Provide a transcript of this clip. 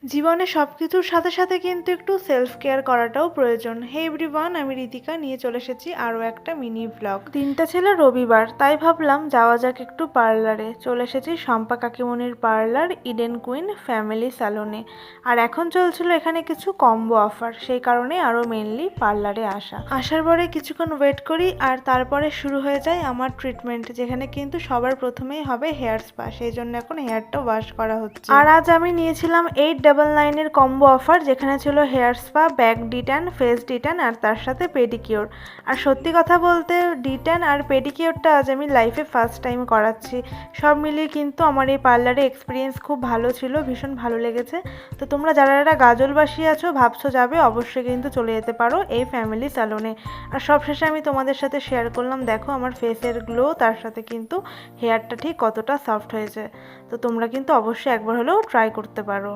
জীবনে সবকিছুর সাথে সাথে কিন্তু একটু সেলফ কেয়ার করাটাও প্রয়োজন। হে এভরিওয়ান, আমি ঋতিকা নিয়ে চলে এসেছি আরও একটা মিনি ব্লগ। দিনটা ছিল রবিবার, তাই ভাবলাম যাওয়া যাক একটু পার্লারে। চলে এসেছি শম্পা কাকিমণির পার্লার ইডেন কুইন ফ্যামিলি স্যালনে। আর এখন চলছিল এখানে কিছু কম্বো অফার, সেই কারণে আরও মেনলি পার্লারে আসার পরে কিছুক্ষণ ওয়েট করি আর তারপরে শুরু হয়ে যায় আমার ট্রিটমেন্ট, যেখানে কিন্তু সবার প্রথমেই হবে হেয়ার স্পা। সেই জন্য এখন হেয়ারটা ওয়াশ করা হচ্ছে। আর আজ আমি নিয়েছিলাম 899-এর কম্বো অফার, যেখানে ছিল hair spa, back detan, face detan আর তার সাথে পেডিকিওর। আর সত্যি কথা বলতে ডিট্যান আর পেডিকিওরটা আজ আমি লাইফে ফার্স্ট টাইম করাচ্ছি। সব মিলিয়ে কিন্তু আমার এই পার্লারে এক্সপিরিয়েন্স খুব ভালো ছিল, ভীষণ ভালো লেগেছে। তো তোমরা যারা যারা গাজলবাসী আছো, ভাবছো যাবে, অবশ্যই কিন্তু চলে যেতে পারো এই ফ্যামিলি স্যালনে। আর সবশেষে আমি তোমাদের সাথে শেয়ার করলাম, দেখো আমার ফেসের গ্লো, তার সাথে কিন্তু হেয়ারটা ঠিক কতটা সফট হয়েছে। তো তোমরা কিন্তু অবশ্যই একবার হলেও ট্রাই করতে পারো।